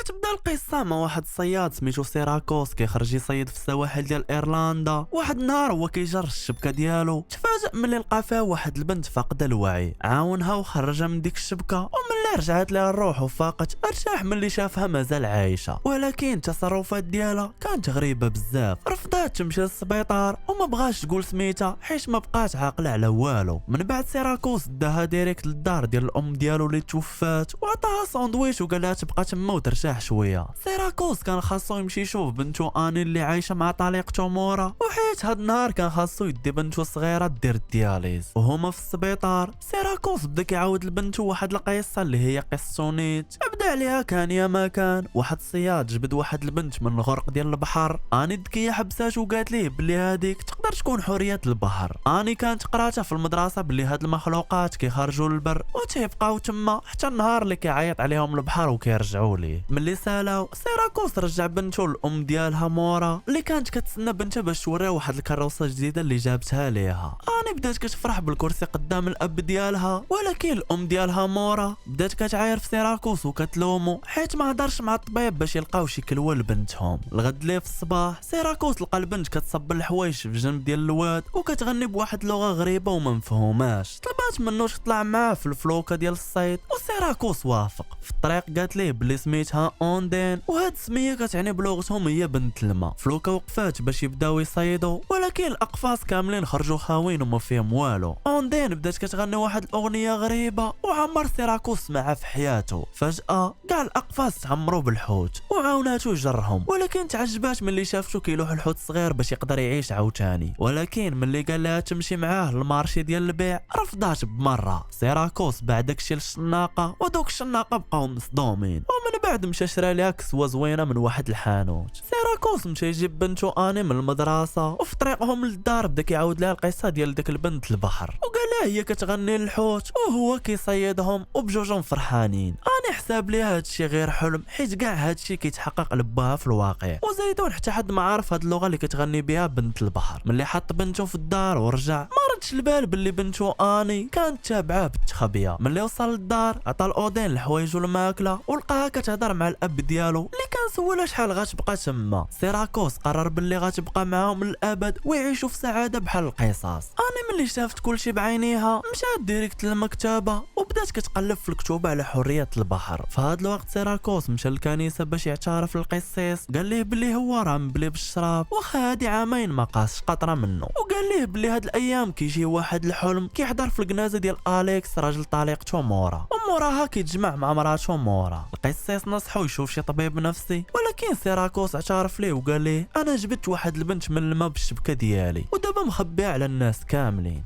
كتبدا القصه مع واحد الصياد سميتو سيراكوس كيخرج يصيد في السواحل ديال ايرلندا. واحد النهار هو كيجر الشبكه ديالو تفاجأ ملي لقى فيها واحد البنت فاقده الوعي، عاونها وخرجها من ديك الشبكه، وملي رجعت لها الروح وفاقت ارتاح ملي شافها مازال عايشه، ولكن التصرفات ديالها كانت غريبه بزاف. رفضات تمشي للسبيطار وما بغاش تقول سميتها حيت ما بقات عاقله على والو. من بعد سيراكوس داها ديريكت للدار ديال الام ديالو اللي توفات وعطاها ساندويتش وقال لها تبقى تما وترتاح شويه. سيراكوس كان خاصو يمشي يشوف بنته اني اللي عايشه مع طليقته مورا، وحيت هاد النهار كان خاصو يدي بنته الصغيره دير الدياليز. وهما في السبيطار سيراكوس بدا كيعاود لبنته واحد القصه اللي هي قصه نيت بدا عليها كان يا ما كان. واحد الصياد جبد واحد البنت من الغرق ديال البحر، اني الذكيه حبسات وقالت ليه بلي هذيك تقدر تكون حوريه البحر. اني كانت قراتها في المدرسه بلي هاد المخلوقات كيخرجوا للبر وتيبقاو تما حتى النهار اللي كيعيط عليهم البحر وكيرجعوا ليه. ملي سالاو سيراكوس رجع بنته الام ديالها مورا اللي كانت كتسنى بنتها باش توريها واحد الكروسه جديده اللي جابتها ليها. اني بدات كتفرح بالكرسي قدام الاب ديالها، ولكن الام ديالها مورا بدات كتعاير في سيراكوس وكتلومو حيت ما هضرش مع الطبيب باش يلقاو شي كلوه لبنتهم. الغد ليه في الصباح سيراكوس لقى البنت كتصب الحوايج في جنب ديال الواد وكتغني بواحد اللغه غريبه وما مفهوماش. طلبات منه تطلع معاه في الفلوكه ديال الصيد وسيراكوس وافق. في الطريق قالت ليه بلي سميتها اوندين وهاد السميه كتعني بلغتهم هي بنت الماء. فلوكه وقفات باش يبداو يصيدوا، ولكن الاقفاص كاملين خرجوا خاوين وما فيهم والو. اوندين بدات كتغني واحد الاغنيه غريبه وعمر سيراكوس معها في حياته. فجاه كاع الاقفاص تعمروا بالحوت وعاوناتو يجرهم، ولكن تعجبات ملي شافتو كيلوح الحوت الصغير باش يقدر يعيش عاوتاني. ولكن ملي قال لها تمشي معاه للمارشي ديال البيع رفضات بمره. سيراكوس بعد داكشي للشناقه ودوك الشناقه بقاو مصدومين، ومن بعد مشى شرا لها كسوه زوينه من واحد الحانوت. سيراكوس مشى يجيب بنته اني من المدرسه، وفي طريقهم للدار بدا كيعاود لها القصه ديال داك البنت البحر، وقال لها هي كتغني للحوت وهو كيصيدهم وبجوجهم فرحانين. اني حساب ليها هادشي غير حلم حيت كاع هادشي كيتحقق لباها في الواقع، وزيدون حتى حد ما عارف هاد اللغه اللي كتغني بها بنت البحر. ملي حط بنته في الدار ورجع ما ردش البال باللي بنته اني كانت تابعاه بالتخبيه. ملي وصل للدار عطى الاودين الحوايج والماكله ولقاها كتهضر مع الاب ديالو اللي كان سولها شحال غتبقى تما. سيراكوس قرر باللي غتبقى معاهم للابد ويعيشوا في سعاده بحال القصص. اني ملي شافت كلشي بعينيها مشات ديريكت للمكتبه وبدات كتقلب في الكتوبه على حريه البحر. في هذا الوقت سيراكوس مشى للكنيسه باش يعترف للقسيس، قال ليه بلي هو راه مبلي بالشراب واخا هادي عامين ما قاصش قطره منه، وقال ليه بلي هاد الايام كيجي واحد الحلم كيحضر في الجنازه ديال اليكس راجل طليقته مورا، وموراها كيتجمع مع مراته مورا. القسيس نصحو يشوف شي طبيب نفسي، ولكن سيراكوس اعترف ليه وقال ليه انا جبت واحد البنت من الماء بالشبكه ديالي ودابا مخبيها على الناس كاملين.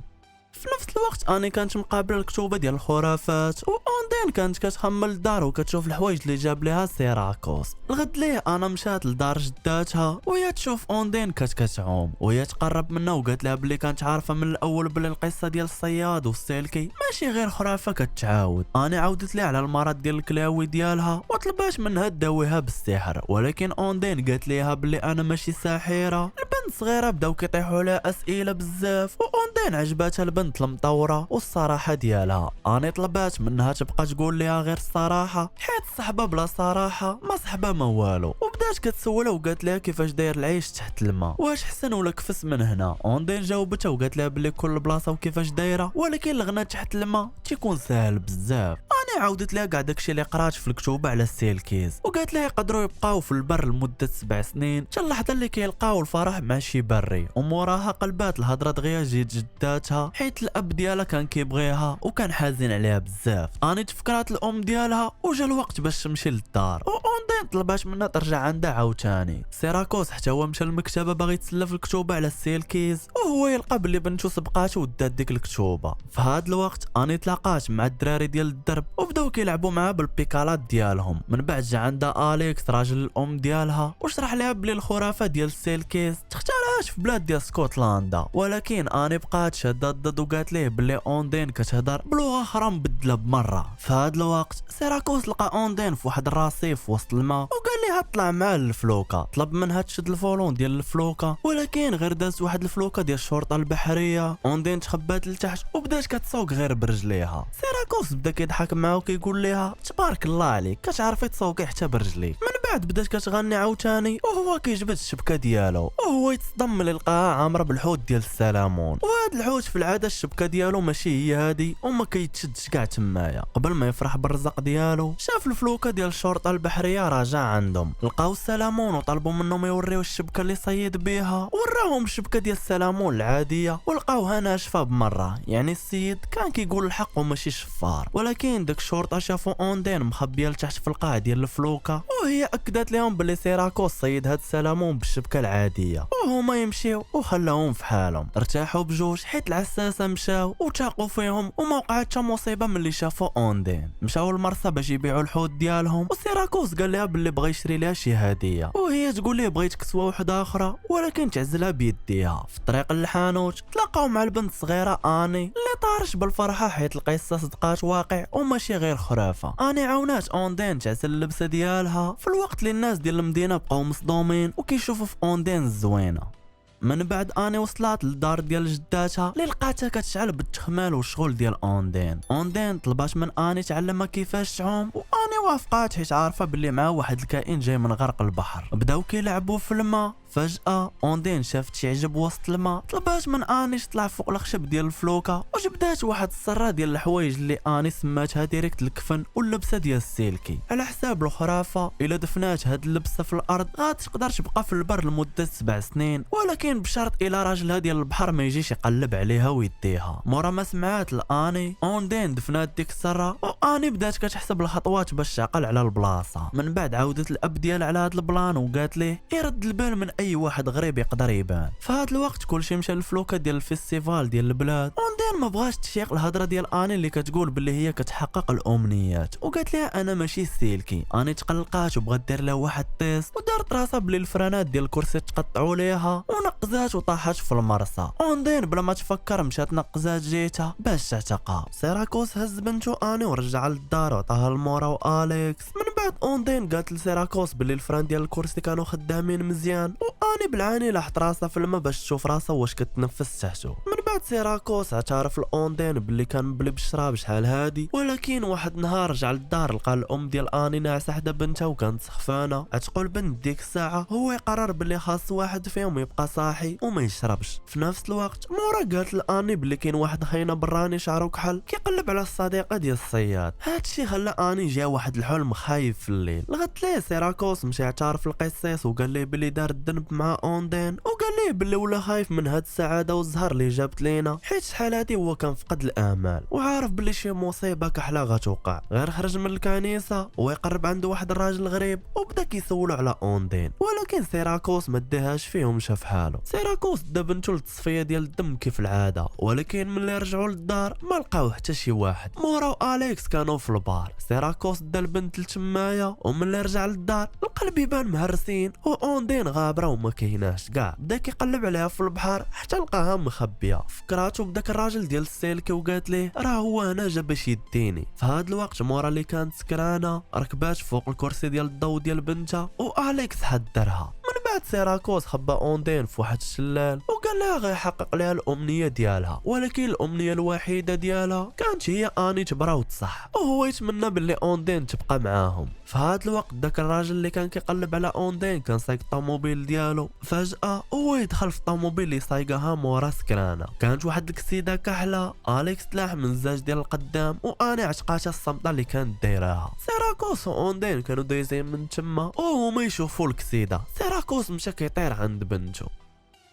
في نفس الوقت اني كانت مقابله الكتوبه ديال الخرافات، واوندين كانت كتخمل الدار وكتشوف الحوايج اللي جاب ليها سيراكوس. الغد ليه انا مشات لدار جداتها وهي تشوف اوندين كتعوم، وهي تقرب منها وقالت لها بلي كانت عارفه من الاول بلي القصه ديال الصياد والسلكي ماشي غير خرافه كتعاود. انا عاودت لها على المرض ديال الكلاوي ديالها وطلبات منها تداويها بالسحر، ولكن اوندين قالت ليها بلي انا ماشي ساحره. البنت صغيره بداو كيطيحوا لها اسئله بزاف، واوندين عجباتها البنت المطوره والصراحه ديالها. اني طلبات منها تبقى تقول ليها غير الصراحه حيت الصحبه بلا صراحه ما صحبه ما والو، وبدات كتسولها وقالت لها كيفاش داير العيش تحت الماء، واش حسن ولا كفس من هنا. اوندين جاوبتها وقالت لها بلي كل بلاصه وكيفاش دايره، ولكن الغنى تحت الماء تيكون ساهل بزاف. انا عاودت لها كاع داكشي اللي قرات في الكتوبه على السيلكيز، وقالت لها يقدروا يبقاو في البر لمده 7 سنين حتى اللحظه اللي كيلقاو الفرح مع شي بري. وموراها قلبات الهضره دغيا جيت جداتها حيت الاب ديالها كان كيبغيها وكان حزين عليها بزاف. اني تفكرات الام ديالها وجا الوقت باش تمشي للدار، واوندين طلبات منها ترجع عندها عاوتاني. سيراكوس حتى هو مشى للمكتبه باغي يتسلف الكتوبه على السيلكيز، وهو يلقى بلي بنته سبقاته ودات ديك الكتوبه. في هذا الوقت اني تلاقات مع الدراري ديال الدرب وبداو كيلعبوا معاه بالبيكالات ديالهم. من بعد جا عندها اليكس راجل الام ديالها وشرح لها بلي الخرافه ديال السيلكيز تختارهاش في بلاد ديال اسكتلندا، ولكن اني بقات شاده ضد وقالت ليه بلي اوندين كتهضر بلغه اخرى مبدله بمره. في هذا الوقت سيراكوس لقى اوندين في واحد الرصيف وسط الماء وقال ليها طلع معاه للفلوكه. طلب منها تشد الفولون ديال الفلوكه، ولكن غير دازت واحد الفلوكه ديال الشرطه البحريه. اوندين تخبات لتحت وبدات كتسوق غير برجليها. سيراكوس بدا كيضحك معاه وكيقول ليها تبارك الله عليك كتعرفي تسوقي حتى برجليك. من بعد بدات كتغني عاوتاني وهو كيجبد الشبكه ديالو، وهو يتصدم ملي لقاها عامره بالحوت ديال السلامون. وهاد الحوت في العاده الشبكه ديالو ماشي هي هادي وما كيتشدش كاع تمايا. قبل ما يفرح بالرزق ديالو شاف الفلوكه ديال الشرطه البحريه راجع عندهم، لقاو السلامون وطلبوا منهم يوريو الشبكه اللي صيد بها. وراهم الشبكه ديال السلامون العاديه ولقاوها ناشفه بمره، يعني السيد كان كيقول الحق وماشي شفار. ولكن داك الشرطه شافوا اوندين مخبيه لتحت في القاع ديال الفلوكه، وهي اكدت لهم باللي سيراكوس صيد هاد السلامون بالشبكه العاديه، وهما يمشيو وخلاهم في حالهم. ارتاحوا بجوج حيت العساسه مشاو وتاقوا فيهم وما وقعت حتى مصيبه ملي شافوا اوندين. مشاو للمرسى باش يبيعوا الحوت ديالهم، وسيراكوس قال لها باللي بغى يشري لها شي هديه، وهي تقول ليه بغيت كسوه وحده اخرى ولكن تعزلها بيديها. في الطريق للحانوت تلاقاو مع البنت الصغيره اني اللي طارش بالفرحه حيت القصه صدقات واقع وماشي غير خرافه. اني عاونات اوندين تعزل اللبسه ديالها في الوقت اللي الناس ديال المدينه بقاو مصدومين وكيشوفوا في اوندين الزوينه. من بعد اني وصلات للدار ديال جداتها اللي لقاتها كتشعل بالتخمال والشغل ديال اوندين طلبات من اني تعلمها كيفاش تعوم، واني وافقات حيت عارفه باللي معاه واحد الكائن جاي من غرق البحر. بداو كيلعبوا في الماء، فجأة اوندين شافت شي عجب وسط الماء، طلبات من اني تطلع فوق الخشب ديال الفلوكه وجبدات واحد السره ديال الحوايج اللي اني سماتها ديريكت الكفن واللبسه ديال السيلكي. على حساب الخرافه الا دفنات هاد اللبسه في الارض غتقدر تبقى في البر لمده 7 سنين، ولكن بشرط الا راجلها ديال البحر ما يجيش يقلب عليها ويديها. مورا ما سمعات لاني اوندين دفنات ديك السره، واني بدات كتحسب الخطوات باش تعقل على البلاصه. من بعد عاودت الاب ديالها على هاد البلان وقالت ليه يرد البال من اي واحد غريب يقدر يبان. فهاد الوقت كلشي مشى للفلوكه ديال الفيستيفال ديال البلاد. اوندين ما بغاش تشيق الهضره ديال اني اللي كتقول باللي هي كتحقق الامنيات، وقالت لها انا ماشي سيلكي. اني تقلقات وبغات دير لها واحد تيست ودارت راسها بلي الفرانات ديال الكرسي تقطعوا ليها ونقزات وطاحت في المرسى. اوندين بلا ما تفكر مشات نقزات جيتها باش تعتقها. سيراكوس هز بنتو اني ورجعها للدار وعطاها لمورا واليكس. من بعد اوندين قالت لسيراكوس باللي الفران ديال الكرسي كانوا خدامين مزيان، واني بالعاني لاحت راسها في الماء باش تشوف راسها واش كتنفس تحتو. من بعد سيراكوس اعترف لاوندين باللي كان مبلي بالشراب شحال هادي، ولكن واحد النهار رجع للدار لقى الام ديال اني ناعسه حدا بنتها وكانت سخفانه. عتقول بنت ديك الساعه هو يقرر باللي خاص واحد فيهم يبقى صاحي وما يشربش. في نفس الوقت مورا قالت لاني باللي كاين واحد خاينه براني شعرو كحل كيقلب على الصديقه ديال الصياد. هادشي خلى اني جا واحد الحلم خايف في الليل. لغت ليه سيراكوس مشى يعترف القصيص وقال ليه باللي دار الذنب مع اوندين، وقال ليه باللي ولا خايف من هاد السعاده والزهر اللي جابت لينا حيت شحال هادي هو كان فقد الامال وعارف باللي شي مصيبه كحله غتوقع. غير خرج من الكنيسه ويقرب عنده واحد الراجل غريب وبدا كيسولو على اوندين، ولكن سيراكوس ما داهاش فيه ومشى في حاله. سيراكوس دا بنتو للتصفيه ديال الدم كيف العاده، ولكن ملي رجعوا للدار ما لقاو حتى شي واحد. مورا واليكس كانوا في البار. سيراكوس دا البنت لتمايا، وملي رجع للدار لقى البيبان مهرسين واوندين غابره وما كايناش كاع. بدا كيقلب عليها في البحر حتى لقاها مخبيه. فكراتو بداك الراجل ديال السيلكي وقالت ليه راه هو هنا جا باش يديني. في هاد الوقت مورا اللي كانت سكرانه ركبات فوق الكرسي ديال الضو ديال بنتها واليكس حذرها. من بعد سيراكوس خبى اوندين في واحد الشلال وقال لها غيحقق لها الامنيه ديالها، ولكن الامنيه الوحيده ديالها كانت هي اني تبرا وتصح، وهو يتمنى باللي اوندين تبقى معاهم. في هاد الوقت داك الراجل اللي كان كيقلب على اوندين كان سايق الطوموبيل ديالو. فجاه هو يدخل في الطوموبيل اللي سايقها مورا سكرانه. كانت واحد الكسيده كحله. اليكس تلاح من الزاج ديال القدام واني عشقاتها الصمطه اللي كانت دايراها. سيراكوس واوندين كانوا دايزين من تما وهما يشوفوا الكسيده. سيراكوس مشى كيطير عند بنته.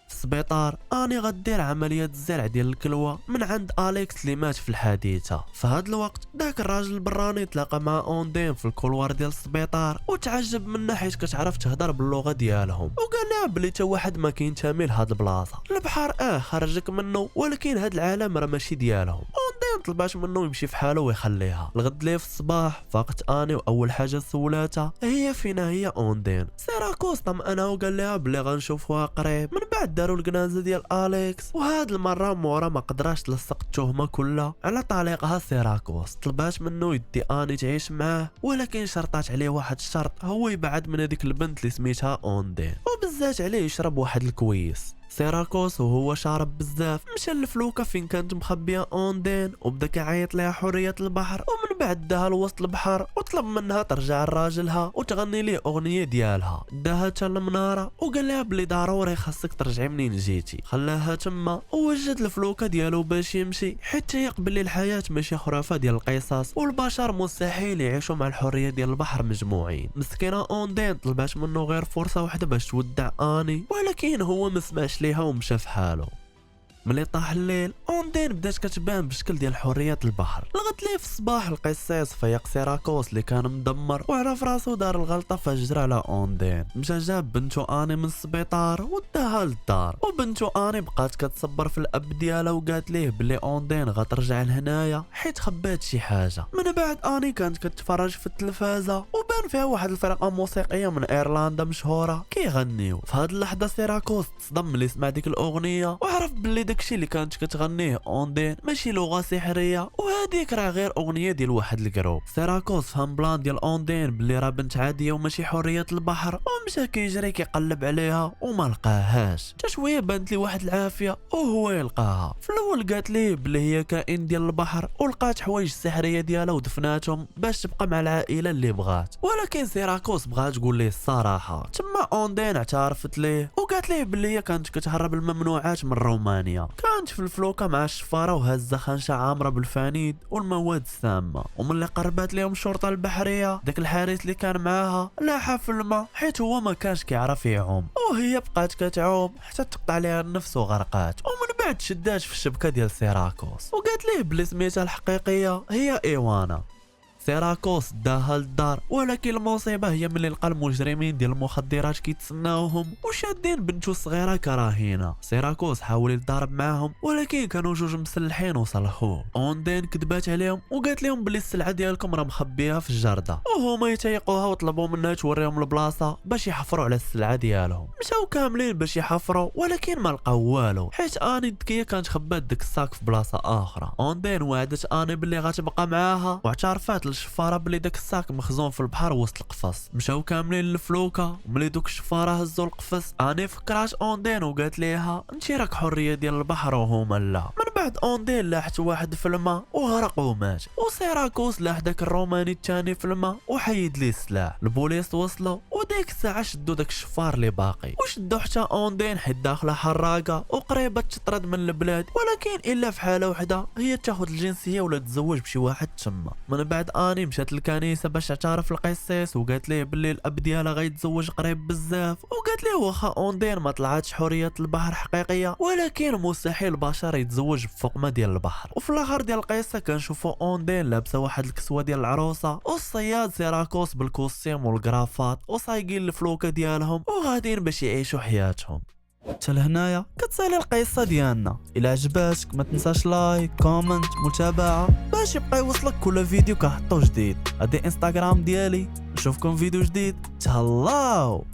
في السبيطار اني غدير عمليه الزرع ديال الكلوه من عند اليكس اللي مات في الحادثه. في هذا الوقت داك الراجل البراني تلاقى مع اوندين في الكولوار ديال السبيطار وتعجب منها حيت كتعرف تهضر باللغه ديالهم، وقال لها بلي تا واحد ما كينتمي لهاد البلاصه. البحر خرجك منه ولكن هاد العالم راه ماشي ديالهم. اوندين طلبات منه يمشي في حاله ويخليها. الغد ليه في الصباح فاقت اني واول حاجه سولاتها هي فين هي اوندين. سيراكوس طمأنها وقال لها بلي غنشوفوها قريب. من بعد داروا الجنازه ديال اليكس، وهاد المره مورا ما قدراش تلصق التهمه كلها على طليقها سيراكوس. طلبات منه يدي اني تعيش معاه، ولكن شرطات عليه واحد الشرط هو يبعد من هذيك البنت اللي سميتها اوندين، وبزاف عليه يشرب واحد الكويس. سيراكوس وهو شارب بزاف مشى للفلوكه فين كانت مخبيه اوندين وبدا كيعيط ليها حريه البحر، ومن بعد داها لوسط البحر وطلب منها ترجع لراجلها وتغني ليه اغنيه ديالها. داها حتى المناره وقال لها بلي ضروري خاصك ترجعي منين جيتي. خلاها تما ووجد الفلوكه ديالو باش يمشي، حيت يقبل لي الحياه ماشي خرافه ديال القصص، والبشر مستحيل يعيشوا مع الحريه ديال البحر مجموعين. مسكينه اوندين طلبات منه غير فرصه واحده باش تودع اني، ولكن هو ما سمعش ليها ومشى في حاله. ملي طاح الليل اوندين بدات كتبان بشكل ديال حريه البحر. لغت ليه في الصباح القسيس فيق سيراكوس اللي كان مدمر وعرف راسو دار الغلطه فجر على اوندين. مشى جاب بنتو اني من السبيطار وداها للدار، وبنتو اني بقات كتصبر في الاب ديالها وقالت ليه بلي اوندين غترجع لهنايا حيت خبات شي حاجه. من بعد اني كانت كتفرج في التلفازه وبان فيها واحد الفرقه موسيقيه من ايرلندا مشهوره كيغنيو. في هاد اللحظه سيراكوس تصدم ملي سمع ديك الاغنيه وعرف بلي داكشي اللي كانت كتغنيه اوندين ماشي لغه سحريه، وهذيك راه غير اغنيه ديال واحد الجروب. سيراكوس فهم بلان ديال اوندين بلي راه بنت عاديه وماشي حريه البحر، ومشى كيجري كيقلب عليها وما لقاهاش. حتى شويه بانت لي واحد العافيه وهو يلقاها. في الاول قالت ليه بلي هي كائن ديال البحر ولقات حوايج السحريه ديالها ودفناتهم باش تبقى مع العائله اللي بغات، ولكن سيراكوس بغات تقول ليه الصراحه. تما اوندين اعترفت ليه وقالت ليه بلي هي كانت كتهرب الممنوعات من رومانيا. كانت في الفلوكه مع الشفاره وهزه خنشه عامره بالفانيد والمواد السامه، وملي قربات لهم الشرطه البحريه داك الحارس اللي كان معاها لاحها في الماء حيت هو ما كانش كيعرف يعوم، وهي بقات كتعوم حتى تقطع عليها النفس وغرقات. ومن بعد شدات في الشبكه ديال سيراكوس وقالت ليه بلي سميتها الحقيقيه هي ايوانا. سيراكوس داها للدار، ولكن المصيبه هي ملي لقى المجرمين ديال المخدرات كيتسناوهم وشادين بنتو الصغيره كراهينه. سيراكوس حاول يتضارب معاهم ولكن كانوا جوج مسلحين وصلحوه. اوندين كذبات عليهم وقالت لهم بلي السلعه ديالكم راه مخبيها في الجرده، وهما يتيقوها وطلبوا منها توريهم البلاصه باش يحفروا على السلعه ديالهم. مشاو كاملين باش يحفروا ولكن ما لقاو والو، حيت اني الذكيه كانت خبات ديك الساك في بلاصه اخرى. اوندين وعدت اني بلي غتبقى معاها واعترفات الشفاره بلي داك الساك مخزون في البحر وسط القفص. مشاو كاملين للفلوكه وملي دوك الشفاره هزوا القفص اني فكرات اوندين وقالت ليها انت راك حريه ديال البحر وهما لا. من بعد اوندين لاحت واحد في الماء وغرق ومات، وسيراكوس لاح داك الروماني الثاني في الماء وحيد ليه السلاح. البوليس وصلوا وديك الساعه شدوا داك الشفار اللي باقي وشدوا حتى اوندين حيت داخله حراقه وقريبه تطرد من البلاد، ولكن الا في حاله وحده هي تاخذ الجنسيه ولا تتزوج بشي واحد تما. من بعد اني مشات للكنيسه باش تعترف القسيس وقالت ليه باللي الاب ديالها غيتزوج قريب بزاف، وقالت ليه واخا اوندين ما طلعتش حريه البحر حقيقيه ولكن مستحيل البشر يتزوج بفقمه ديال البحر. وفي الاخر ديال القصه كنشوفوا اوندين لابسه واحد الكسوه ديال العروسه، والصياد سيراكوس بالكوستيم والكرافات وصايقين الفلوكه ديالهم وغاديين باش يعيشوا حياتهم. حتى لهنايا كتسالي القصه ديالنا. الا عجباتك ما تنساش لايك كومنت متابعه باش يبقى يوصلك كل فيديو كنحطو جديد. هادي انستغرام ديالي، نشوفكم فيديو جديد. تهلاو.